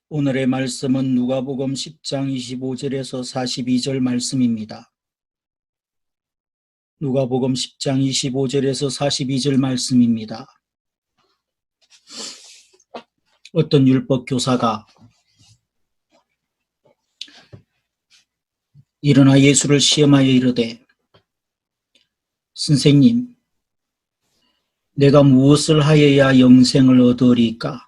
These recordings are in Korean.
오늘의 말씀은 누가복음 10장 25절에서 42절 말씀입니다. 누가복음 10장 25절에서 42절 말씀입니다. 어떤 율법 교사가 일어나 예수를 시험하여 이르되, 선생님, 내가 무엇을 하여야 영생을 얻으리까?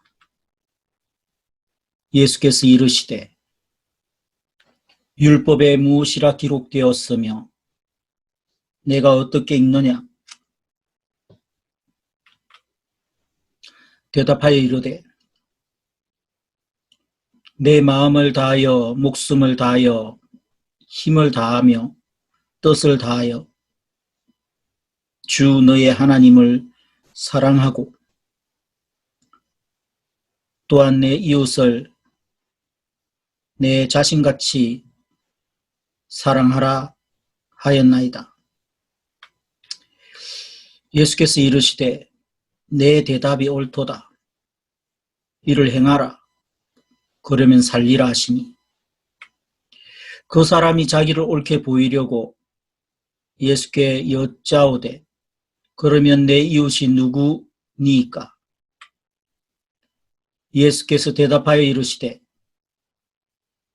예수께서 이르시되, 율법에 무엇이라 기록되었으며 내가 어떻게 읽느냐? 대답하여 이르되, 내 마음을 다하여 목숨을 다하여 힘을 다하며 뜻을 다하여 주 너의 하나님을 사랑하고 또한 내 이웃을 내 자신같이 사랑하라 하였나이다. 예수께서 이르시되, 내 대답이 옳도다. 이를 행하라. 그러면 살리라 하시니, 그 사람이 자기를 옳게 보이려고 예수께 여짜오되, 그러면 내 이웃이 누구니까? 예수께서 대답하여 이르시되,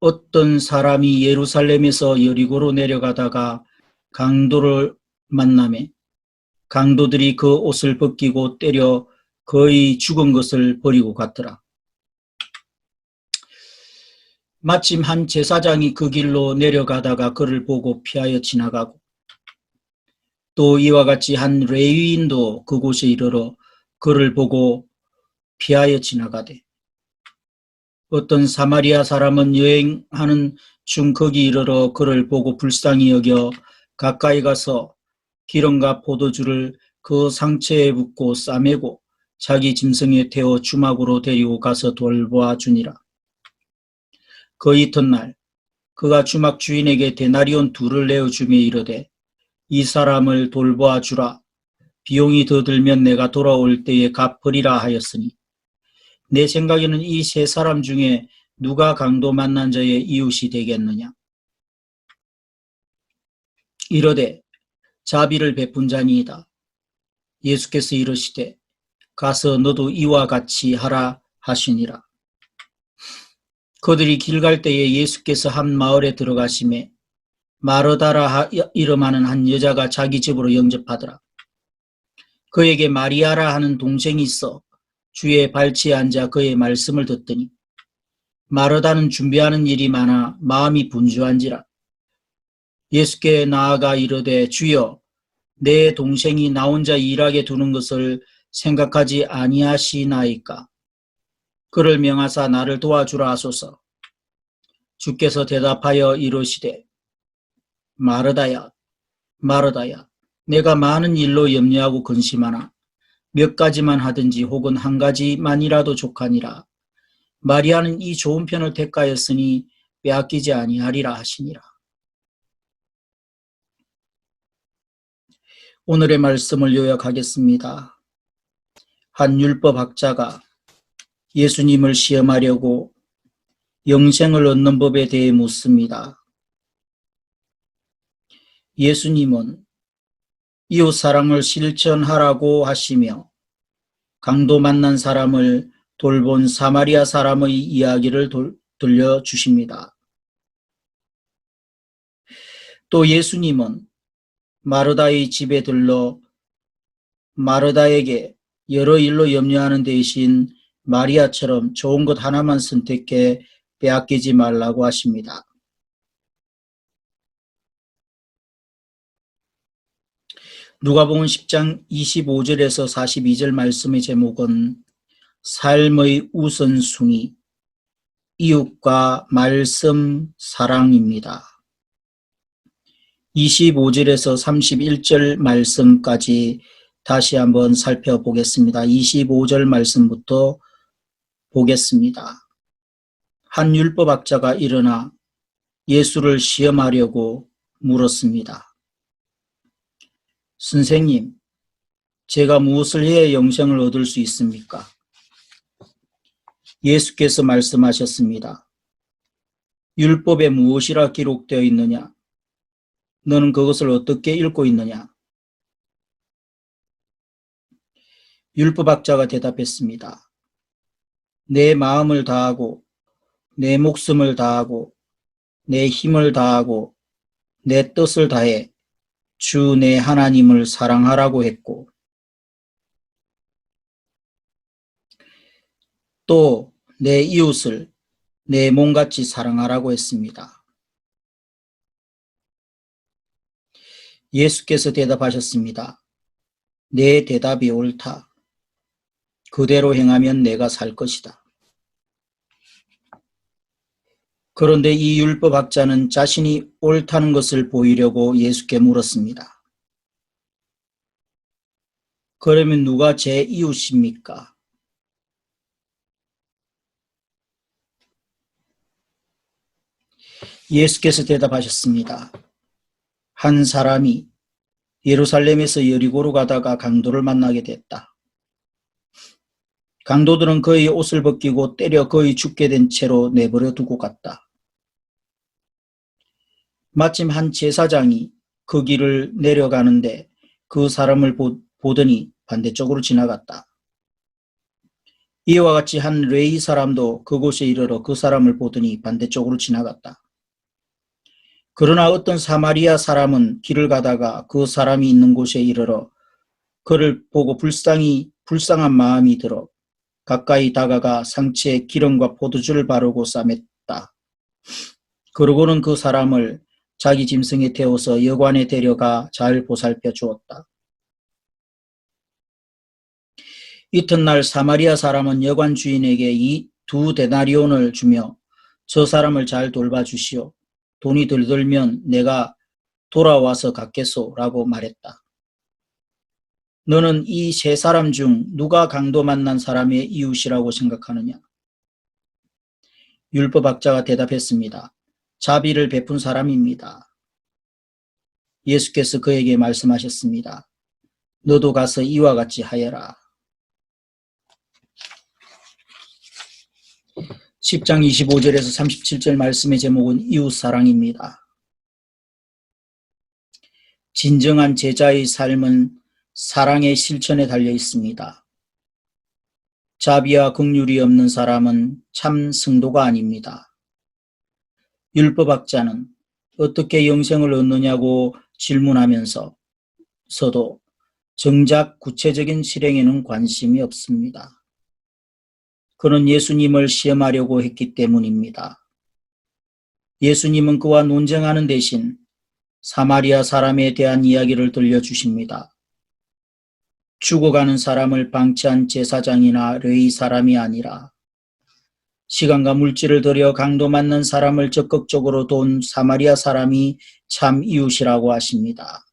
어떤 사람이 예루살렘에서 여리고로 내려가다가 강도를 만나매 강도들이 그 옷을 벗기고 때려 거의 죽은 것을 버리고 갔더라. 마침 한 제사장이 그 길로 내려가다가 그를 보고 피하여 지나가고, 또 이와 같이 한 레위인도 그곳에 이르러 그를 보고 피하여 지나가되, 어떤 사마리아 사람은 여행하는 중 거기 이르러 그를 보고 불쌍히 여겨 가까이 가서 기름과 포도주를 그 상처에 붓고 싸매고 자기 짐승에 태워 주막으로 데리고 가서 돌보아 주니라. 그 이튿날 그가 주막 주인에게 데나리온 2를 내어주며 이르되, 이 사람을 돌보아 주라. 비용이 더 들면 내가 돌아올 때에 갚으리라 하였으니, 내 생각에는 이 3사람 중에 누가 강도 만난 자의 이웃이 되겠느냐? 이르되, 자비를 베푼 자니이다. 예수께서 이르시되, 가서 너도 이와 같이 하라 하시니라. 그들이 길 갈 때에 예수께서 한 마을에 들어가시매 마르다라 이름하는 한 여자가 자기 집으로 영접하더라. 그에게 마리아라 하는 동생이 있어 주의 발치에 앉아 그의 말씀을 듣더니, 마르다는 준비하는 일이 많아 마음이 분주한지라. 예수께 나아가 이르되, 주여, 내 동생이 나 혼자 일하게 두는 것을 생각하지 아니하시나이까? 그를 명하사 나를 도와주라 하소서. 주께서 대답하여 이르시되, 마르다야, 마르다야, 내가 많은 일로 염려하고 근심하나 몇 가지만 하든지 혹은 한 가지만이라도 족하니라. 마리아는 이 좋은 편을 택하였으니 빼앗기지 아니하리라 하시니라. 오늘의 말씀을 요약하겠습니다. 한 율법학자가 예수님을 시험하려고 영생을 얻는 법에 대해 묻습니다. 예수님은 이웃 사랑을 실천하라고 하시며 강도 만난 사람을 돌본 사마리아 사람의 이야기를 들려주십니다. 또 예수님은 마르다의 집에 들러 마르다에게 여러 일로 염려하는 대신 마리아처럼 좋은 것 하나만 선택해 빼앗기지 말라고 하십니다. 누가복음 10장 25절에서 42절 말씀의 제목은 삶의 우선순위, 이웃과 말씀 사랑입니다. 25절에서 31절 말씀까지 다시 한번 살펴보겠습니다. 25절 말씀부터 보겠습니다. 한 율법학자가 일어나 예수를 시험하려고 물었습니다. 선생님, 제가 무엇을 해야 영생을 얻을 수 있습니까? 예수께서 말씀하셨습니다. 율법에 무엇이라 기록되어 있느냐? 너는 그것을 어떻게 읽고 있느냐? 율법학자가 대답했습니다. 내 마음을 다하고 내 목숨을 다하고 내 힘을 다하고 내 뜻을 다해 주 내 하나님을 사랑하라고 했고 또 내 이웃을 내 몸같이 사랑하라고 했습니다. 예수께서 대답하셨습니다. 내 대답이 옳다. 그대로 행하면 내가 살 것이다. 그런데 이 율법학자는 자신이 옳다는 것을 보이려고 예수께 물었습니다. 그러면 누가 제 이웃입니까? 예수께서 대답하셨습니다. 한 사람이 예루살렘에서 여리고로 가다가 강도를 만나게 됐다. 강도들은 그의 옷을 벗기고 때려 거의 죽게 된 채로 내버려 두고 갔다. 마침 한 제사장이 그 길을 내려가는데 그 사람을 보더니 반대쪽으로 지나갔다. 이와 같이 한 레위 사람도 그곳에 이르러 그 사람을 보더니 반대쪽으로 지나갔다. 그러나 어떤 사마리아 사람은 길을 가다가 그 사람이 있는 곳에 이르러 그를 보고 불쌍한 마음이 들어 가까이 다가가 상체에 기름과 포도주를 바르고 싸맸다. 그러고는 그 사람을 자기 짐승에 태워서 여관에 데려가 잘 보살펴 주었다. 이튿날 사마리아 사람은 여관 주인에게 이 2데나리온을 주며 저 사람을 잘 돌봐주시오. 돈이 덜 들면 내가 돌아와서 갚겠소 라고 말했다. 너는 이 세 사람 중 누가 강도 만난 사람의 이웃이라고 생각하느냐? 율법학자가 대답했습니다. 자비를 베푼 사람입니다. 예수께서 그에게 말씀하셨습니다. 너도 가서 이와 같이 하여라. 10장 25절에서 37절 말씀의 제목은 이웃사랑입니다. 진정한 제자의 삶은 사랑의 실천에 달려 있습니다. 자비와 긍휼이 없는 사람은 참 성도가 아닙니다. 율법학자는 어떻게 영생을 얻느냐고 질문하면서도 정작 구체적인 실행에는 관심이 없습니다. 그는 예수님을 시험하려고 했기 때문입니다. 예수님은 그와 논쟁하는 대신 사마리아 사람에 대한 이야기를 들려주십니다. 죽어가는 사람을 방치한 제사장이나 레위 사람이 아니라 시간과 물질을 들여 강도 맞는 사람을 적극적으로 도운 사마리아 사람이 참 이웃이라고 하십니다.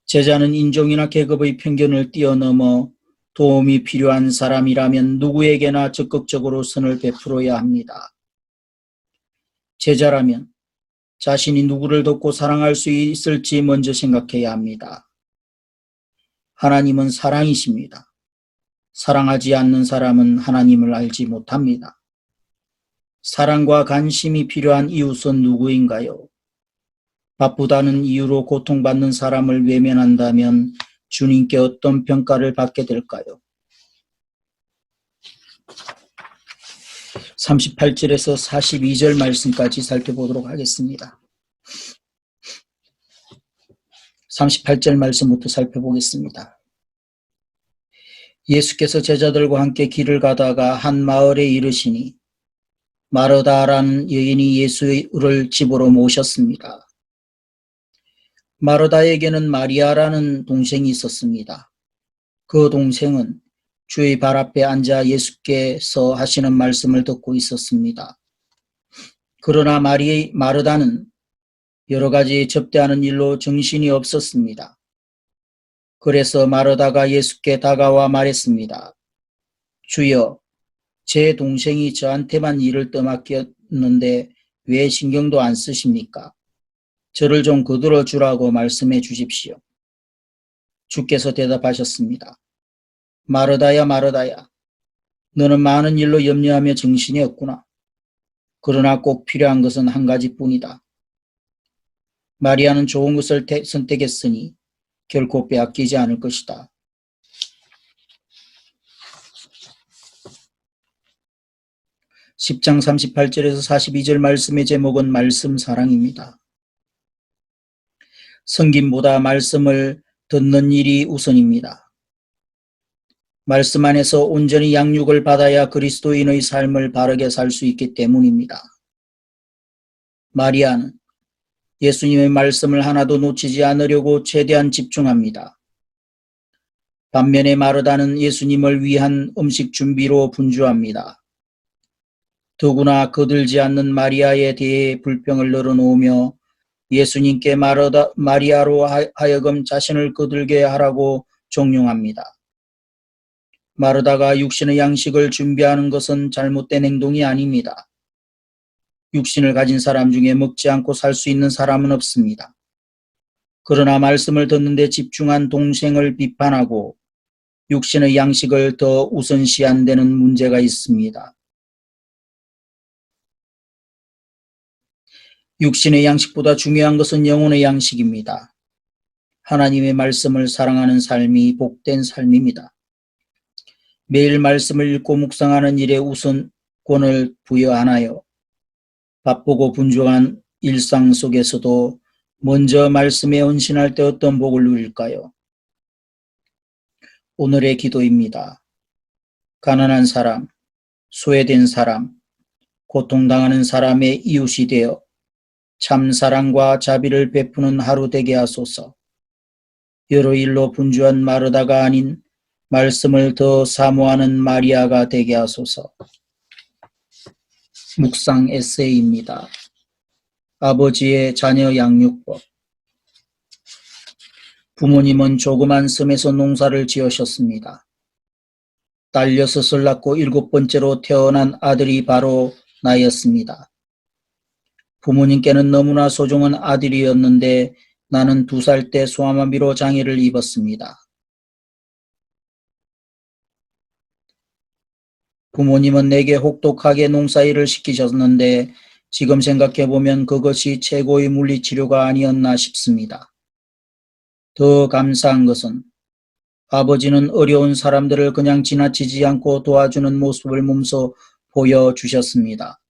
제자는 인종이나 계급의 편견을 뛰어넘어 도움이 필요한 사람이라면 누구에게나 적극적으로 선을 베풀어야 합니다. 제자라면 자신이 누구를 돕고 사랑할 수 있을지 먼저 생각해야 합니다. 하나님은 사랑이십니다. 사랑하지 않는 사람은 하나님을 알지 못합니다. 사랑과 관심이 필요한 이웃은 누구인가요? 바쁘다는 이유로 고통받는 사람을 외면한다면 주님께 어떤 평가를 받게 될까요? 38절에서 42절 말씀까지 살펴보도록 하겠습니다. 38절 말씀부터 살펴보겠습니다. 예수께서 제자들과 함께 길을 가다가 한 마을에 이르시니 마르다라는 여인이 예수를 집으로 모셨습니다. 마르다에게는 마리아라는 동생이 있었습니다. 그 동생은 주의 발 앞에 앉아 예수께서 하시는 말씀을 듣고 있었습니다. 그러나 마르다는 여러 가지 접대하는 일로 정신이 없었습니다. 그래서 마르다가 예수께 다가와 말했습니다. 주여, 제 동생이 저한테만 일을 떠맡겼는데 왜 신경도 안 쓰십니까? 저를 좀 거들어 주라고 말씀해 주십시오. 주께서 대답하셨습니다. 마르다야, 마르다야, 너는 많은 일로 염려하며 정신이 없구나. 그러나 꼭 필요한 것은 한 가지뿐이다. 마리아는 좋은 것을 선택했으니 결코 빼앗기지 않을 것이다. 10장 38절에서 42절 말씀의 제목은 말씀 사랑입니다. 성김보다 말씀을 듣는 일이 우선입니다. 말씀 안에서 온전히 양육을 받아야 그리스도인의 삶을 바르게 살 수 있기 때문입니다. 마리아는 예수님의 말씀을 하나도 놓치지 않으려고 최대한 집중합니다. 반면에 마르다는 예수님을 위한 음식 준비로 분주합니다. 더구나 거들지 않는 마리아에 대해 불평을 늘어놓으며 예수님께 마리아로 하여금 자신을 거들게 하라고 종용합니다. 마르다가 육신의 양식을 준비하는 것은 잘못된 행동이 아닙니다. 육신을 가진 사람 중에 먹지 않고 살 수 있는 사람은 없습니다. 그러나 말씀을 듣는 데 집중한 동생을 비판하고 육신의 양식을 더 우선시한 데는 문제가 있습니다. 육신의 양식보다 중요한 것은 영혼의 양식입니다. 하나님의 말씀을 사랑하는 삶이 복된 삶입니다. 매일 말씀을 읽고 묵상하는 일에 우선권을 부여하나요? 바쁘고 분주한 일상 속에서도 먼저 말씀에 헌신할 때 어떤 복을 누릴까요? 오늘의 기도입니다. 가난한 사람, 소외된 사람, 고통당하는 사람의 이웃이 되어 참 사랑과 자비를 베푸는 하루 되게 하소서. 여러 일로 분주한 마르다가 아닌 말씀을 더 사모하는 마리아가 되게 하소서. 묵상 에세이입니다. 아버지의 자녀 양육법. 부모님은 조그만 섬에서 농사를 지으셨습니다. 딸 6을 낳고 7번째로 태어난 아들이 바로 나였습니다. 부모님께는 너무나 소중한 아들이었는데 나는 2살 때 소아마비로 장애를 입었습니다. 부모님은 내게 혹독하게 농사일을 시키셨는데 지금 생각해보면 그것이 최고의 물리치료가 아니었나 싶습니다. 더 감사한 것은 아버지는 어려운 사람들을 그냥 지나치지 않고 도와주는 모습을 몸소 보여주셨습니다.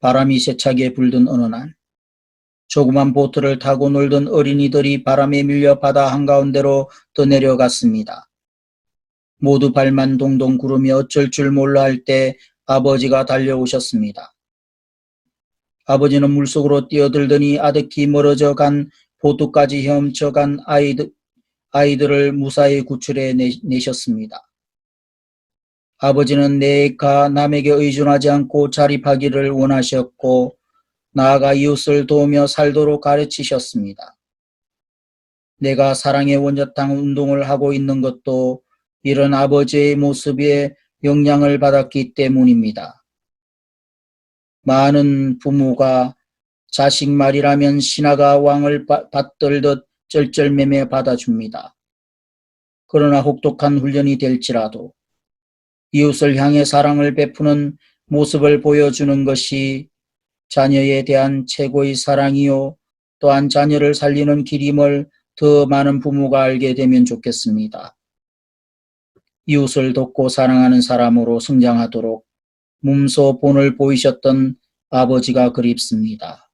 바람이 세차게 불던 어느 날 조그만 보트를 타고 놀던 어린이들이 바람에 밀려 바다 한가운데로 떠내려갔습니다. 모두 발만 동동 구르며 어쩔 줄 몰라 할 때 아버지가 달려오셨습니다. 아버지는 물속으로 뛰어들더니 아득히 멀어져 간 보트까지 헤엄쳐간 아이들을 무사히 구출해 내셨습니다. 아버지는 내가 남에게 의존하지 않고 자립하기를 원하셨고 나아가 이웃을 도우며 살도록 가르치셨습니다. 내가 사랑의 원자탕 운동을 하고 있는 것도 이런 아버지의 모습에 영향을 받았기 때문입니다. 많은 부모가 자식 말이라면 신하가 왕을 받들듯 쩔쩔매매 받아줍니다. 그러나 혹독한 훈련이 될지라도 이웃을 향해 사랑을 베푸는 모습을 보여주는 것이 자녀에 대한 최고의 사랑이요 또한 자녀를 살리는 길임을 더 많은 부모가 알게 되면 좋겠습니다. 이웃을 돕고 사랑하는 사람으로 성장하도록 몸소 본을 보이셨던 아버지가 그립습니다.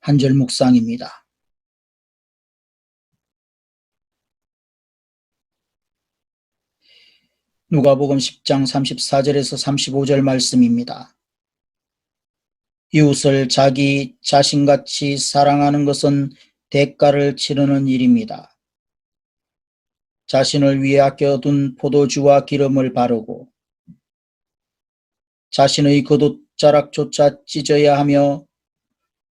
한 절 묵상입니다. 누가복음 10장 34절에서 35절 말씀입니다. 이웃을 자기 자신같이 사랑하는 것은 대가를 치르는 일입니다. 자신을 위해 아껴둔 포도주와 기름을 바르고 자신의 겉옷자락조차 찢어야 하며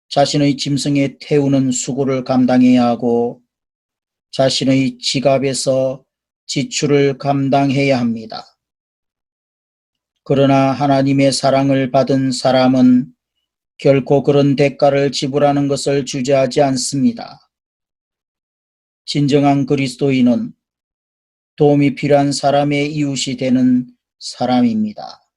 자신의 짐승에 태우는 수고를 감당해야 하고 자신의 지갑에서 지출을 감당해야 합니다. 그러나 하나님의 사랑을 받은 사람은 결코 그런 대가를 지불하는 것을 주저하지 않습니다. 진정한 그리스도인은 도움이 필요한 사람의 이웃이 되는 사람입니다.